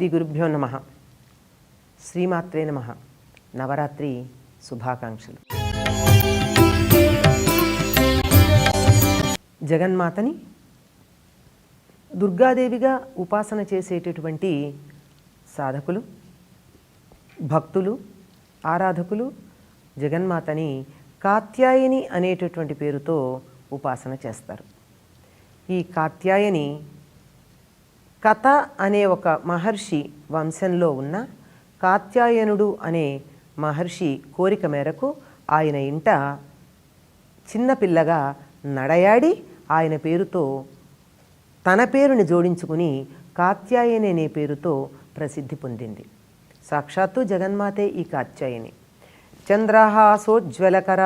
శ్రీ గురుభ్యో నమః. శ్రీమాత్రే నమః. నవరాత్రి శుభాకాంక్షలు. జగన్మాతని దుర్గాదేవిగా ఉపాసన చేసేటటువంటి సాధకులు, భక్తులు, ఆరాధకులు జగన్మాతని కాత్యాయని అనేటటువంటి పేరుతో ఉపాసన చేస్తారు. ఈ కాత్యాయని కథ అనే ఒక మహర్షి వంశంలో ఉన్న కాత్యాయనుడు అనే మహర్షి కోరిక మేరకు ఆయన ఇంట చిన్నపిల్లగా నడయాడి ఆయన పేరుతో తన పేరుని జోడించుకుని కాత్యాయని అనే పేరుతో ప్రసిద్ధి పొందింది. సాక్షాత్తు జగన్మాతే ఈ కాత్యాయని. చంద్రహాసోజ్వలకర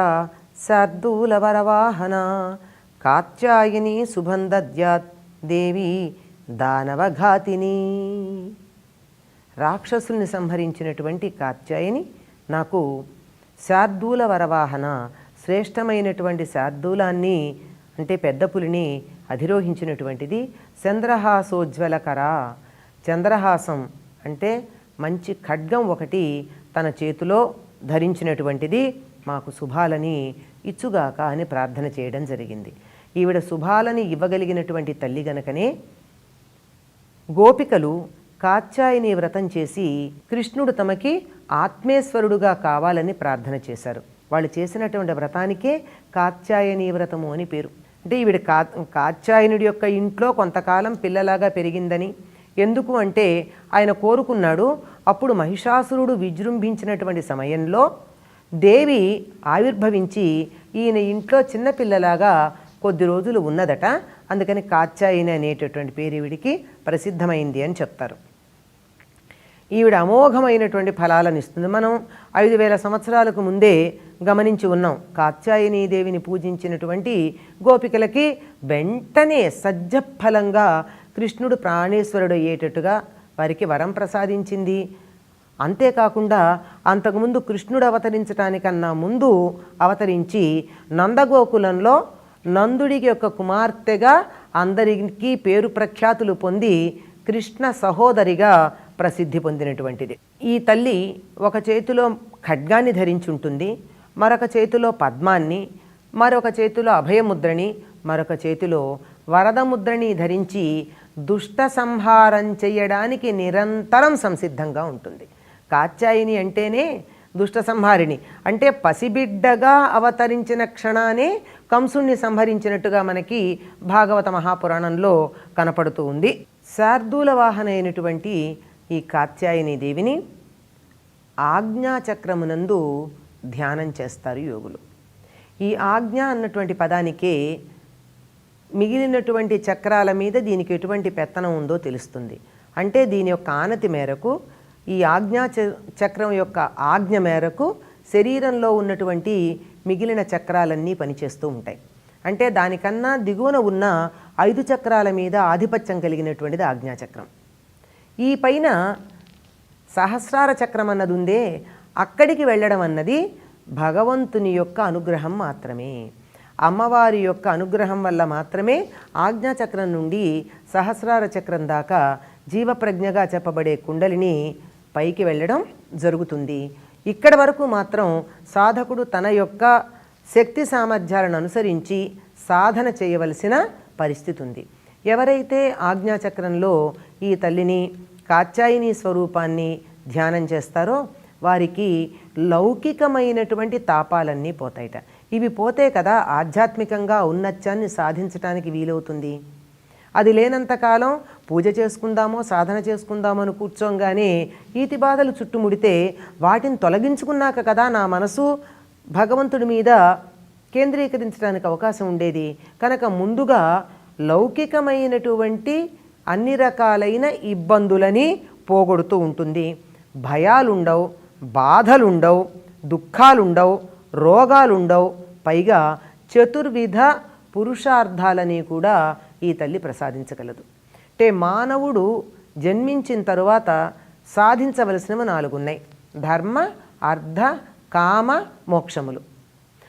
శార్దూలవరవాహన కాత్యాయని సుబంధద్యాత్ దేవి దానవఘాతిని. రాక్షసుల్ని సంహరించినటువంటి కాత్యాయని నాకు శార్దూల వరవాహన, శ్రేష్టమైనటువంటి శార్దూలాన్ని అంటే పెద్ద పులిని అధిరోహించినటువంటిది. చంద్రహాసోజ్వలకర, చంద్రహాసం అంటే మంచి ఖడ్గం ఒకటి తన చేతిలో ధరించినటువంటిది మాకు శుభాలని ఇచ్చుగాక అని ప్రార్థన చేయడం జరిగింది. ఈవిడ శుభాలని ఇవ్వగలిగినటువంటి తల్లి గనకనే గోపికలు కాత్యాయని వ్రతం చేసి కృష్ణుడు తమకి ఆత్మేశ్వరుడుగా కావాలని ప్రార్థన చేశారు. వాళ్ళు చేసినటువంటి వ్రతానికే కాత్యాయని వ్రతము అని పేరు. అంటే ఈవిడ కాత్యాయనుడి యొక్క ఇంట్లో కొంతకాలం పిల్లలాగా పెరిగిందని. ఎందుకు అంటే ఆయన కోరుకున్నాడు. అప్పుడు మహిషాసురుడు విజృంభించినటువంటి సమయంలో దేవి ఆవిర్భవించి ఈయన ఇంట్లో చిన్నపిల్లలాగా కొద్ది రోజులు ఉన్నదట. అందుకని కాత్యాయని అనేటటువంటి పేరు ఈవిడికి ప్రసిద్ధమైంది అని చెప్తారు. ఈవిడ అమోఘమైనటువంటి ఫలాలను ఇస్తుంది. మనం 5000 సంవత్సరాలకు ముందే గమనించి ఉన్నాం. కాత్యాయని దేవిని పూజించినటువంటి గోపికలకి వెంటనే సజ్జఫలంగా కృష్ణుడు ప్రాణేశ్వరుడు అయ్యేటట్టుగా వారికి వరం ప్రసాదించింది. అంతేకాకుండా అంతకుముందు కృష్ణుడు అవతరించటానికన్నా ముందు అవతరించి నందగోకులంలో నందుడికి యొక్క కుమార్తెగా అందరికీ పేరు ప్రఖ్యాతులు పొంది కృష్ణ సహోదరిగా ప్రసిద్ధి పొందినటువంటిది. ఈ తల్లి ఒక చేతిలో ఖడ్గాన్ని ధరించి ఉంటుంది, మరొక చేతిలో పద్మాన్ని, మరొక చేతిలో అభయముద్రని, మరొక చేతిలో వరదముద్రని ధరించి దుష్ట సంహారం చేయడానికి నిరంతరం సంసిద్ధంగా ఉంటుంది. కాత్యాయని అంటేనే దుష్ట సంహారిణి. అంటే పసిబిడ్డగా అవతరించిన క్షణానే కంసుణ్ణి సంహరించినట్టుగా మనకి భాగవత మహాపురాణంలో కనపడుతూ ఉంది. శార్దూల వాహన అయినటువంటి ఈ కాత్యాయని దేవిని ఆజ్ఞాచక్రమునందు ధ్యానం చేస్తారు యోగులు. ఈ ఆజ్ఞ అన్నటువంటి పదానికే మిగిలినటువంటి చక్రాల మీద దీనికి ఎటువంటి పెత్తనం ఉందో తెలుస్తుంది. అంటే దీని యొక్క ఆనతి మేరకు ఈ ఆజ్ఞా చక్రం యొక్క ఆజ్ఞ మేరకు శరీరంలో ఉన్నటువంటి మిగిలిన చక్రాలన్నీ పనిచేస్తూ ఉంటాయి. అంటే దానికన్నా దిగువన ఉన్న 5 చక్రాల మీద ఆధిపత్యం కలిగినటువంటిది ఆజ్ఞాచక్రం. ఈ పైన సహస్రార చక్రం అన్నది ఉందే, అక్కడికి వెళ్ళడం అన్నది భగవంతుని యొక్క అనుగ్రహం మాత్రమే. అమ్మవారి యొక్క అనుగ్రహం వల్ల మాత్రమే ఆజ్ఞాచక్రం నుండి సహస్రార చక్రం దాకా జీవప్రజ్ఞగా చెప్పబడే కుండలిని పైకి వెళ్ళడం జరుగుతుంది. ఇక్కడి వరకు మాత్రం సాధకుడు తన యొక్క శక్తి సామర్థ్యాలను అనుసరించి సాధన చేయవలసిన పరిస్థితి ఉంది. ఎవరైతే ఆజ్ఞాచక్రంలో ఈ తల్లిని కాత్యాయని స్వరూపాన్ని ధ్యానం చేస్తారో వారికి లౌకికమైనటువంటి తాపాలన్నీ పోతాయిట. ఇవి పోతే కదా ఆధ్యాత్మికంగా ఔన్నత్యాన్ని సాధించడానికి వీలవుతుంది. అది లేనంతకాలం పూజ చేసుకుందామో సాధన చేసుకుందామో అని కూర్చోగానే ఈతి బాధలు చుట్టుముడితే వాటిని తొలగించుకున్నాక కదా నా మనసు భగవంతుడి మీద కేంద్రీకరించడానికి అవకాశం ఉండేది. కనుక ముందుగా లౌకికమైనటువంటి అన్ని రకాలైన ఇబ్బందులని పోగొడుతూ ఉంటుంది. భయాలుండవు, బాధలుండవు, దుఃఖాలుండవు, రోగాలుండవు. పైగా చతుర్విధ పురుషార్థాలని కూడా ఈ తల్లి ప్రసాదించగలదు. అంటే మానవుడు జన్మించిన తరువాత సాధించవలసినవి 4 ఉన్నాయి. ధర్మ, అర్థ, కామ, మోక్షములు.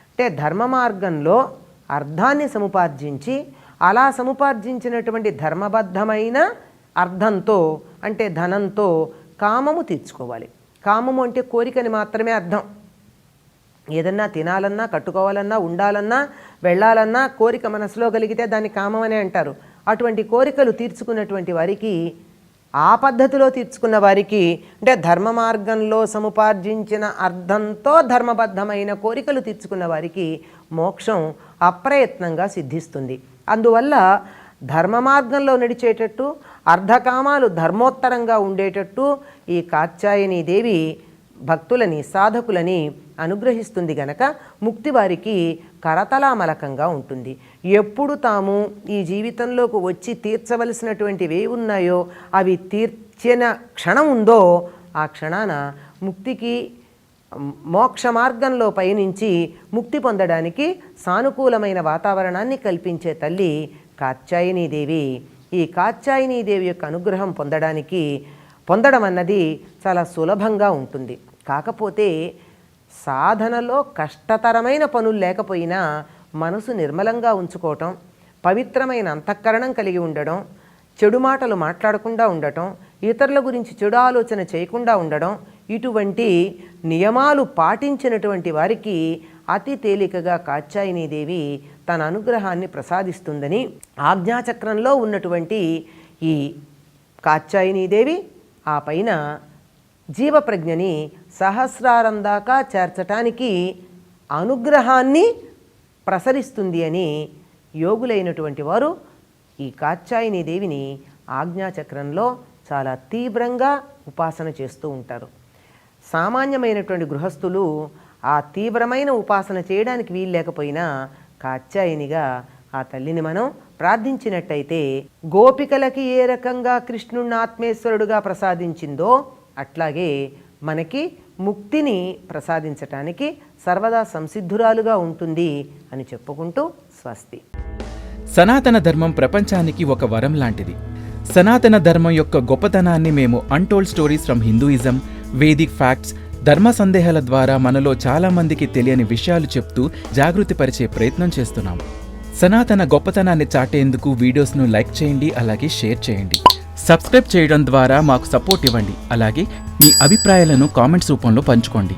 అంటే ధర్మ మార్గంలో అర్థాన్ని సముపార్జించి అలా సముపార్జించినటువంటి ధర్మబద్ధమైన అర్థంతో అంటే ధనంతో కామము తీర్చుకోవాలి. కామము అంటే కోరికని మాత్రమే అర్థం. ఏదన్నా తినాలన్నా, కట్టుకోవాలన్నా, ఉండాలన్నా, వెళ్ళాలన్నా కోరిక మనసులో కలిగితే దాన్ని కామం అనే అంటారు. అటువంటి కోరికలు తీర్చుకున్నటువంటి వారికి, ఆ పద్ధతిలో తీర్చుకున్న వారికి, అంటే ధర్మ మార్గంలో సముపార్జించిన అర్థంతో ధర్మబద్ధమైన కోరికలు తీర్చుకున్న వారికి మోక్షం అప్రయత్నంగా సిద్ధిస్తుంది. అందువల్ల ధర్మ మార్గంలో నడిచేటట్టు, అర్ధకామాలు ధర్మోత్తరంగా ఉండేటట్టు ఈ కాత్యాయని దేవి భక్తులని, సాధకులని అనుగ్రహిస్తుంది గనక ముక్తి వారికి కరతలామలకంగా ఉంటుంది. ఎప్పుడు తాము ఈ జీవితంలోకి వచ్చి తీర్చవలసినటువంటివి ఉన్నాయో అవి తీర్చిన క్షణం ఉందో ఆ క్షణాన ముక్తికి, మోక్ష మార్గంలో పయనించి ముక్తి పొందడానికి సానుకూలమైన వాతావరణాన్ని కల్పించే తల్లి కాత్యాయనీదేవి. ఈ కాత్యాయనీదేవి యొక్క అనుగ్రహం పొందడం అన్నది చాలా సులభంగా ఉంటుంది. కాకపోతే సాధనలో కష్టతరమైన పనులు లేకపోయినా మనసు నిర్మలంగా ఉంచుకోవటం, పవిత్రమైన అంతఃకరణం కలిగి ఉండడం, చెడు మాటలు మాట్లాడకుండా ఉండటం, ఇతరుల గురించి చెడు ఆలోచన చేయకుండా ఉండడం, ఇటువంటి నియమాలు పాటించినటువంటి వారికి అతి తేలికగా కాత్యాయనీదేవి తన అనుగ్రహాన్ని ప్రసాదిస్తుందని ఆజ్ఞాచక్రంలో ఉన్నటువంటి ఈ కాత్యాయనీదేవి ఆ పైన జీవప్రజ్ఞని సహస్రారం దాకా చేర్చటానికి అనుగ్రహాన్ని ప్రసరిస్తుంది అని యోగులైనటువంటి వారు ఈ కాత్యాయనీదేవిని ఆజ్ఞాచక్రంలో చాలా తీవ్రంగా ఉపాసన చేస్తూ ఉంటారు. సామాన్యమైనటువంటి గృహస్థులు ఆ తీవ్రమైన ఉపాసన చేయడానికి వీలు లేకపోయినా కాత్యాయనిగా ఆ తల్లిని మనం ప్రార్థించినట్టయితే గోపికలకి ఏ రకంగా కృష్ణుణ్ణి ఆత్మేశ్వరుడుగా ప్రసాదించిందో అట్లాగే మనకి ముక్తిని ప్రసాదించటానికి సర్వదా సంసిద్ధురాలుగా ఉంటుంది అని చెప్పుకుంటూ స్వస్తి. సనాతన ధర్మం ప్రపంచానికి ఒక వరం లాంటిది. సనాతన ధర్మం యొక్క గొప్పతనాన్ని మేము untold stories from Hinduism, Vedic facts, ధర్మ సందేహాల ద్వారా మనలో చాలా మందికి తెలియని విషయాలు చెప్తూ జాగృతిపరిచే ప్రయత్నం చేస్తున్నాం. సనాతన గొప్పతనాన్ని చాటేందుకు వీడియోస్ను లైక్ చేయండి, అలాగే షేర్ చేయండి. సబ్స్క్రైబ్ చేయడం ద్వారా మాకు సపోర్ట్ ఇవ్వండి. అలాగే మీ అభిప్రాయాలను కామెంట్స్ రూపంలో పంచుకోండి.